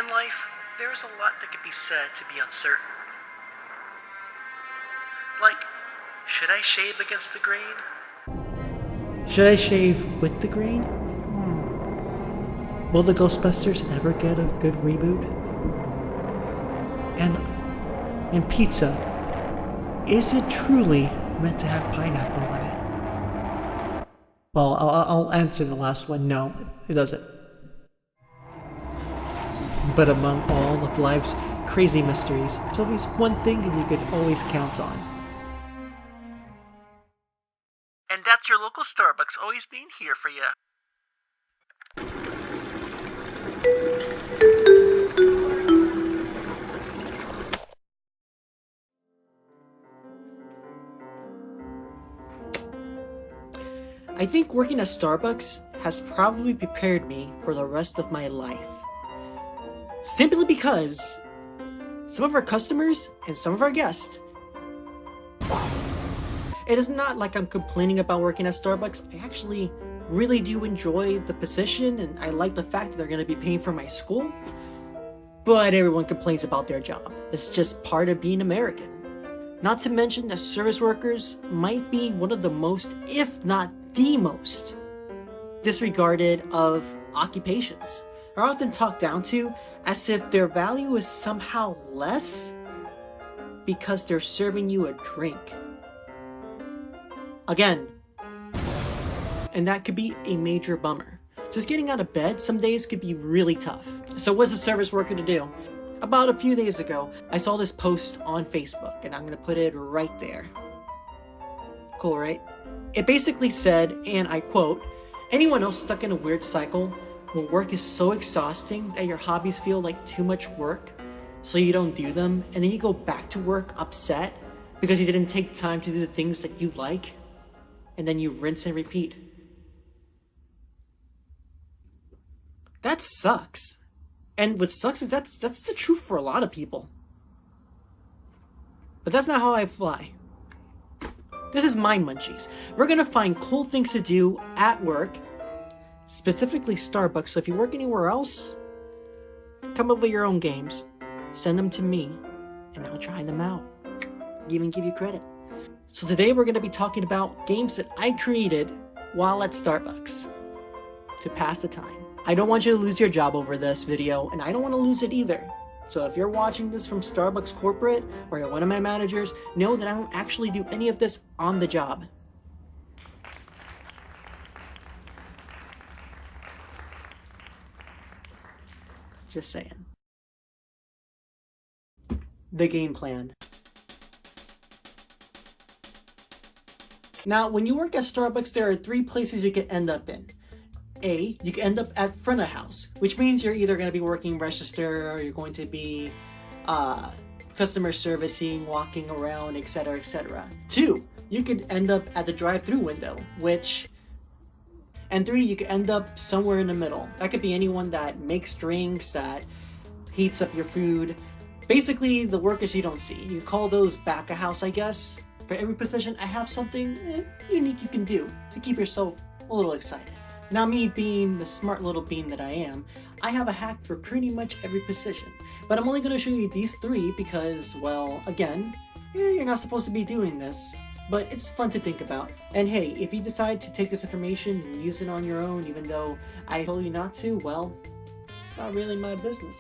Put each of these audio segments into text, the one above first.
In life, there is a lot that could be said to be uncertain. Like, should I shave against the grain? Should I shave with the grain? Will the Ghostbusters ever get a good reboot? And pizza, is it truly meant to have pineapple on it? Well, I'll answer the last one. No, it doesn't. But among all of life's crazy mysteries, there's always one thing that you could always count on. And that's your local Starbucks always being here for you. I think working at Starbucks has probably prepared me for the rest of my life. Simply because some of our customers and some of our guests, it is not like I'm complaining about working at Starbucks. I actually really do enjoy the position, and I like the fact that they're going to be paying for my school. But everyone complains about their job. It's just part of being American. Not to mention that service workers might be one of the most, if not the most, disregarded of occupations. Are often talked down to as if their value is somehow less because they're serving you a drink. Again, and that could be a major bummer. Just getting out of bed some days could be really tough. So what's a service worker to do? About a few days ago, I saw this post on Facebook, and I'm gonna put it right there. Cool, right? It basically said, and I quote, "Anyone else stuck in a weird cycle where work is so exhausting that your hobbies feel like too much work, so you don't do them, and then you go back to work upset because you didn't take time to do the things that you like, and then you rinse and repeat." That sucks. And what sucks is that's the truth for a lot of people. But that's not how I fly. This is my Munchies. We're gonna find cool things to do at work, specifically Starbucks. So if you work anywhere else, come up with your own games. Send them to me, and I'll try them out. Even give you credit. So today we're gonna be talking about games that I created while at Starbucks to pass the time. I don't want you to lose your job over this video, and I don't want to lose it either. So if you're watching this from Starbucks corporate, or you're one of my managers, know that I don't actually do any of this on the job. Just saying. The game plan. Now, when you work at Starbucks, there are 3 places you can end up in. A, you can end up at front of house, which means you're either going to be working register, or you're going to be customer servicing, walking around, etc., etc. 2, you could end up at the drive-through window, and 3, you could end up somewhere in the middle. That could be anyone that makes drinks, that heats up your food. Basically, the workers you don't see. You call those back of house, I guess. For every position, I have something unique you can do to keep yourself a little excited. Now, me being the smart little bean that I am, I have a hack for pretty much every position. But I'm only going to show you these 3 because, well, again, you're not supposed to be doing this. But it's fun to think about. And hey, if you decide to take this information and use it on your own, even though I told you not to, well, it's not really my business.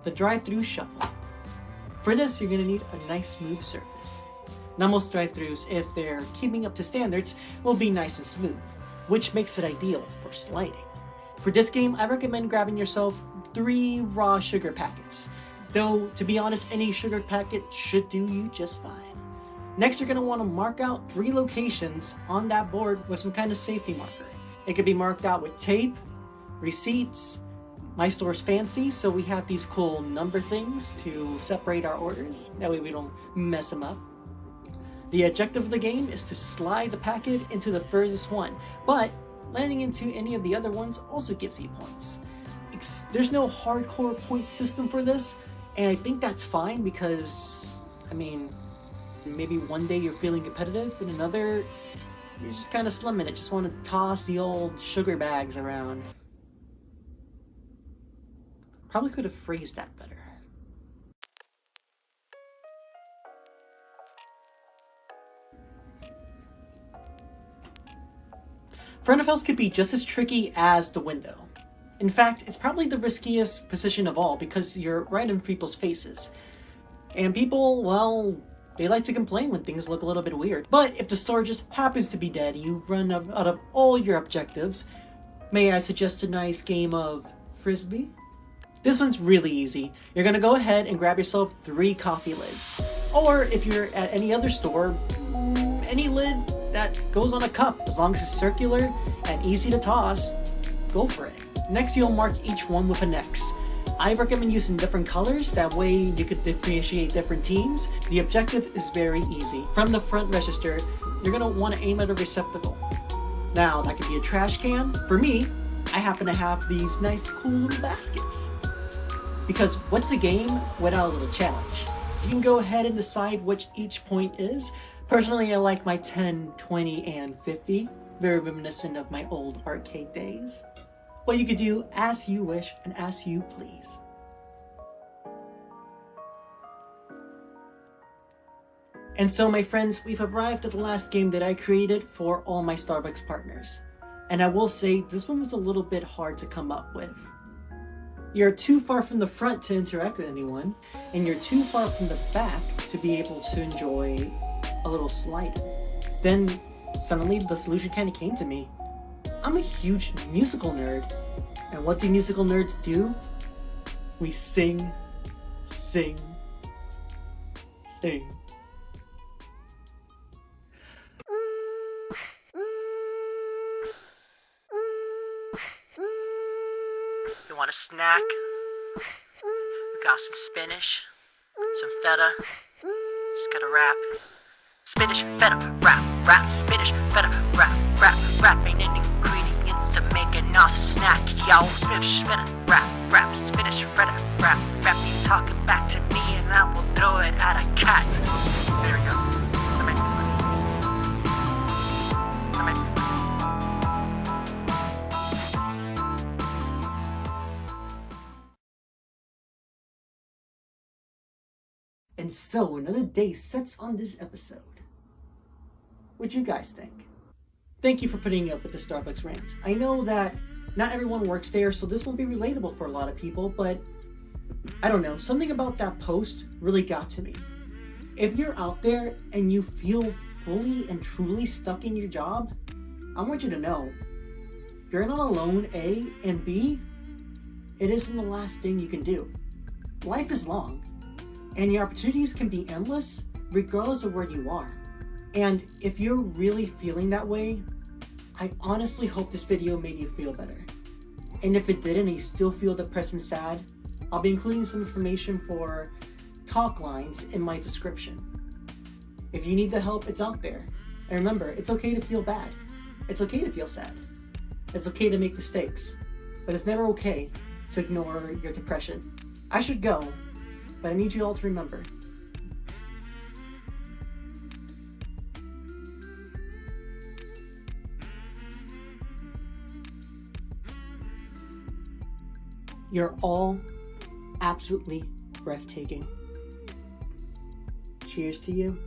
The drive-through shuffle. For this, you're going to need a nice smooth surface. Now, most drive-thrus, if they're keeping up to standards, will be nice and smooth, which makes it ideal for sliding. For this game, I recommend grabbing yourself 3 raw sugar packets. Though, to be honest, any sugar packet should do you just fine. Next, you're going to want to mark out 3 locations on that board with some kind of safety marker. It could be marked out with tape, receipts. My store's fancy, so we have these cool number things to separate our orders. That way we don't mess them up. The objective of the game is to slide the packet into the furthest one, but landing into any of the other ones also gives you points. There's no hardcore point system for this, and I think that's fine because, I mean, Maybe one day you're feeling competitive, and another, you're just kind of slumming it. Just want to toss the old sugar bags around. Probably could have phrased that better. Front of house could be just as tricky as the window. In fact, it's probably the riskiest position of all because you're right in people's faces. And people, well, they like to complain when things look a little bit weird. But if the store just happens to be dead and you've run out of all your objectives, may I suggest a nice game of Frisbee? This one's really easy. You're gonna go ahead and grab yourself 3 coffee lids. Or if you're at any other store, any lid that goes on a cup, as long as it's circular and easy to toss, go for it. Next, you'll mark each one with an X. I recommend using different colors, that way you could differentiate different teams. The objective is very easy. From the front register, you're gonna want to aim at a receptacle. Now, that could be a trash can. For me, I happen to have these nice cool little baskets. Because what's a game without a little challenge? You can go ahead and decide which each point is. Personally, I like my 10, 20, and 50. Very reminiscent of my old arcade days. But you could do as you wish and as you please. And so, my friends, we've arrived at the last game that I created for all my Starbucks partners. And I will say, this one was a little bit hard to come up with. You're too far from the front to interact with anyone, and you're too far from the back to be able to enjoy a little slide. Then, suddenly, the solution kind of came to me. I'm a huge musical nerd. And what do musical nerds do? We sing, sing, sing. You want a snack? We got some spinach, some feta. Just gotta wrap. Spinach, feta, wrap, spinach, feta, wrap. Ain't any ingredients to make an awesome snack, yo. Spinach, feta, wrap, spinach, feta, wrap. You talking back to me and I will throw it at a cat. There we go. That might be funny. And so, another day sets on this episode. What'd you guys think? Thank you for putting up with the Starbucks rant. I know that not everyone works there, so this won't be relatable for a lot of people, but I don't know, something about that post really got to me. If you're out there and you feel fully and truly stuck in your job, I want you to know, you're not alone, A, and B, it isn't the last thing you can do. Life is long, and your opportunities can be endless, regardless of where you are. And if you're really feeling that way, I honestly hope this video made you feel better. And if it didn't and you still feel depressed and sad, I'll be including some information for talk lines in my description. If you need the help, it's out there. And remember, it's okay to feel bad. It's okay to feel sad. It's okay to make mistakes. But it's never okay to ignore your depression. I should go, but I need you all to remember. You're all absolutely breathtaking. Cheers to you.